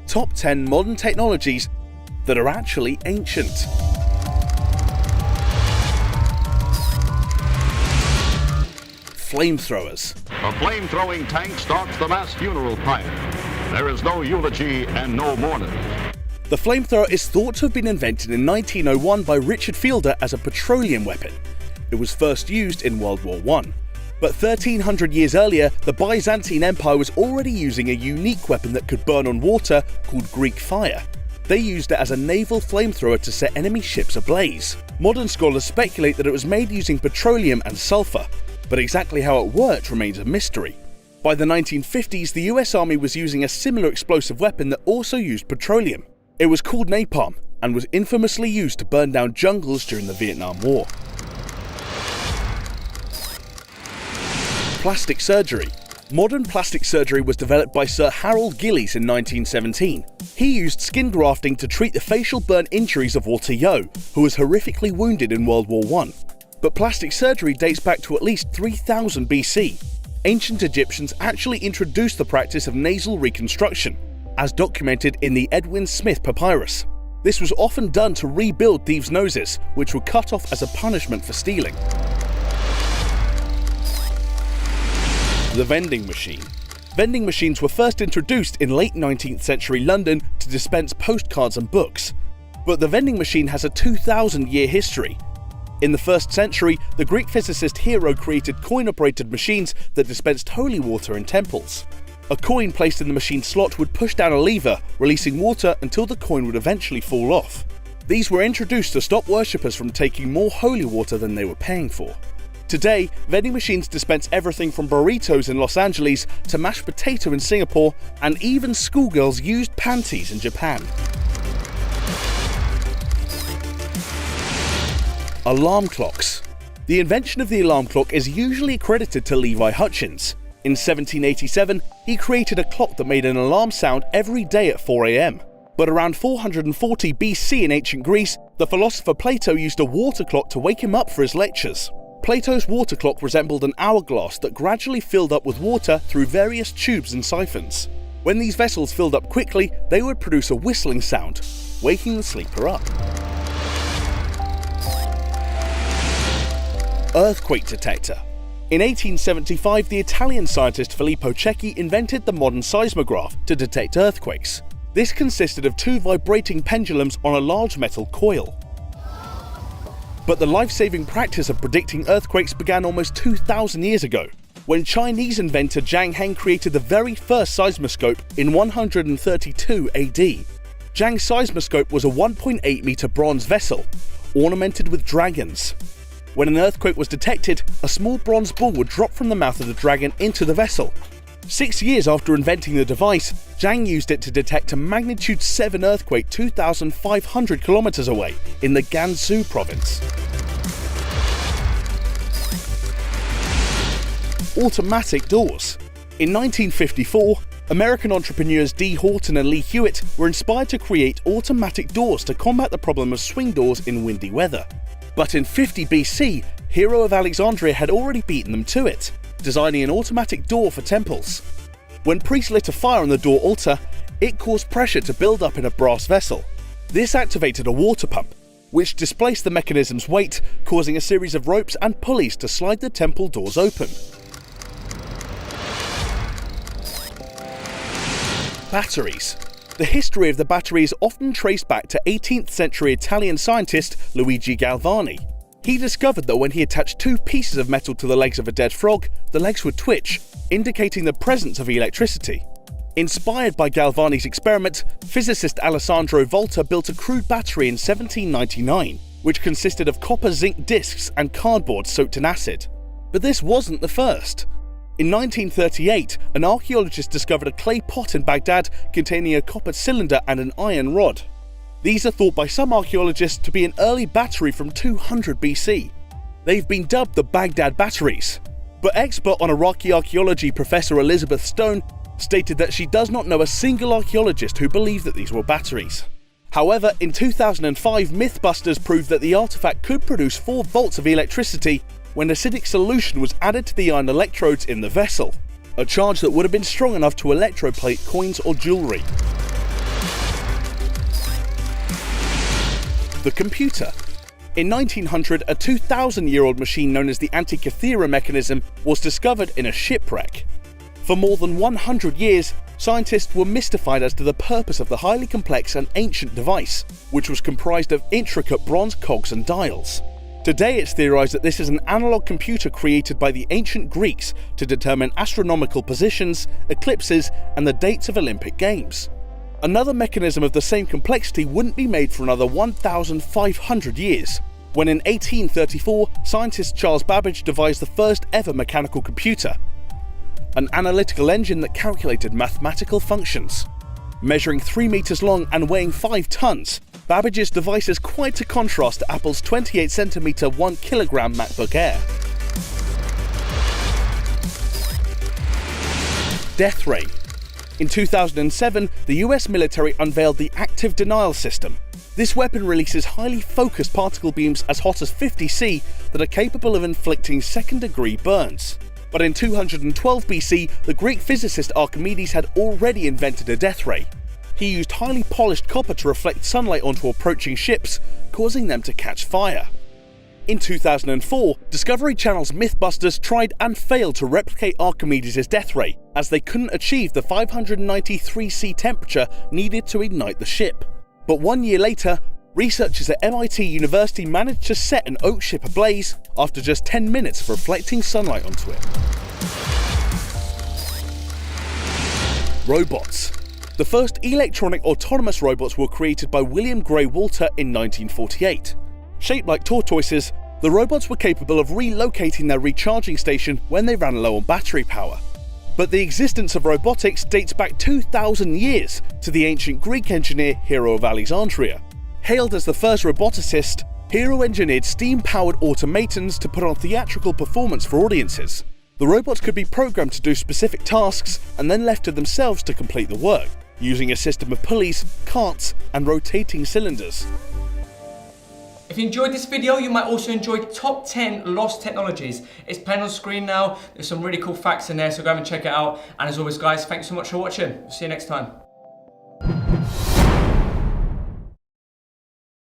Top 10 modern technologies that are actually ancient. Flamethrowers. A flame-throwing tank starts the mass funeral pyre. There is no eulogy and no mourners. The flamethrower is thought to have been invented in 1901 by Richard Fielder as a petroleum weapon. It was first used in World War I. But 1300 years earlier, the Byzantine Empire was already using a unique weapon that could burn on water called Greek fire. They used it as a naval flamethrower to set enemy ships ablaze. Modern scholars speculate that it was made using petroleum and sulfur, but exactly how it worked remains a mystery. By the 1950s, the US Army was using a similar explosive weapon that also used petroleum. It was called napalm and was infamously used to burn down jungles during the Vietnam War. Plastic surgery. Modern plastic surgery was developed by Sir Harold Gillies in 1917. He used skin grafting to treat the facial burn injuries of Walter Yeo, who was horrifically wounded in World War I. But plastic surgery dates back to at least 3000 BC. Ancient Egyptians actually introduced the practice of nasal reconstruction, as documented in the Edwin Smith Papyrus. This was often done to rebuild thieves' noses, which were cut off as a punishment for stealing. The vending machine. Vending machines were first introduced in late 19th century London to dispense postcards and books. But the vending machine has a 2,000-year history. In the 1st century, the Greek physicist Hero created coin-operated machines that dispensed holy water in temples. A coin placed in the machine slot would push down a lever, releasing water until the coin would eventually fall off. These were introduced to stop worshippers from taking more holy water than they were paying for. Today, vending machines dispense everything from burritos in Los Angeles to mashed potato in Singapore, and even schoolgirls used panties in Japan. Alarm clocks. The invention of the alarm clock is usually credited to Levi Hutchins. In 1787, he created a clock that made an alarm sound every day at 4 AM. But around 440 BC in ancient Greece, the philosopher Plato used a water clock to wake him up for his lectures. Plato's water clock resembled an hourglass that gradually filled up with water through various tubes and siphons. When these vessels filled up quickly, they would produce a whistling sound, waking the sleeper up. Earthquake detector. In 1875, the Italian scientist Filippo Cecchi invented the modern seismograph to detect earthquakes. This consisted of 2 vibrating pendulums on a large metal coil. But the life-saving practice of predicting earthquakes began almost 2,000 years ago, when Chinese inventor Zhang Heng created the very first seismoscope in 132 AD. Zhang's seismoscope was a 1.8-meter bronze vessel, ornamented with dragons. When an earthquake was detected, a small bronze ball would drop from the mouth of the dragon into the vessel. 6 years after inventing the device, Zhang used it to detect a magnitude 7 earthquake 2,500 kilometers away in the Gansu province. Automatic doors. In 1954, American entrepreneurs D. Horton and Lee Hewitt were inspired to create automatic doors to combat the problem of swing doors in windy weather. But in 50 BC, Hero of Alexandria had already beaten them to it, designing an automatic door for temples. When priests lit a fire on the door altar, it caused pressure to build up in a brass vessel. This activated a water pump, which displaced the mechanism's weight, causing a series of ropes and pulleys to slide the temple doors open. Batteries. The history of the battery is often traced back to 18th century Italian scientist Luigi Galvani. He discovered that when he attached 2 pieces of metal to the legs of a dead frog, the legs would twitch, indicating the presence of electricity. Inspired by Galvani's experiment, physicist Alessandro Volta built a crude battery in 1799, which consisted of copper-zinc discs and cardboard soaked in acid. But this wasn't the first. In 1938, an archaeologist discovered a clay pot in Baghdad containing a copper cylinder and an iron rod. These are thought by some archaeologists to be an early battery from 200 BC. They've been dubbed the Baghdad batteries. But expert on Iraqi archaeology Professor Elizabeth Stone stated that she does not know a single archaeologist who believed that these were batteries. However, in 2005, Mythbusters proved that the artifact could produce 4 volts of electricity when acidic solution was added to the iron electrodes in the vessel, a charge that would have been strong enough to electroplate coins or jewellery. The computer. In 1900, a 2,000-year-old machine known as the Antikythera mechanism was discovered in a shipwreck. For more than 100 years, scientists were mystified as to the purpose of the highly complex and ancient device, which was comprised of intricate bronze cogs and dials. Today it's theorized that this is an analog computer created by the ancient Greeks to determine astronomical positions, eclipses, and the dates of Olympic Games. Another mechanism of the same complexity wouldn't be made for another 1,500 years, when in 1834 scientist Charles Babbage devised the first ever mechanical computer, an analytical engine that calculated mathematical functions. Measuring 3 meters long and weighing 5 tons, Babbage's device is quite a contrast to Apple's 28cm 1 kilogram MacBook Air. Death Ray. In 2007, the US military unveiled the Active Denial System. This weapon releases highly focused particle beams as hot as 50 C that are capable of inflicting second-degree burns. But in 212 BC, the Greek physicist Archimedes had already invented a death ray. He used highly polished copper to reflect sunlight onto approaching ships, causing them to catch fire. In 2004, Discovery Channel's Mythbusters tried and failed to replicate Archimedes' death ray, as they couldn't achieve the 593 C temperature needed to ignite the ship. But 1 year later, researchers at MIT University managed to set an oak ship ablaze after just 10 minutes of reflecting sunlight onto it. Robots. The first electronic autonomous robots were created by William Gray Walter in 1948. Shaped like tortoises, the robots were capable of relocating their recharging station when they ran low on battery power. But the existence of robotics dates back 2,000 years to the ancient Greek engineer Hero of Alexandria. Hailed as the first roboticist, Hero engineered steam-powered automatons to put on theatrical performance for audiences. The robots could be programmed to do specific tasks and then left to themselves to complete the work, using a system of pulleys, carts, and rotating cylinders. If you enjoyed this video, you might also enjoy top 10 lost technologies. It's playing on screen now. There's some really cool facts in there, so go and check it out. And as always, guys, thanks so much for watching. See you next time.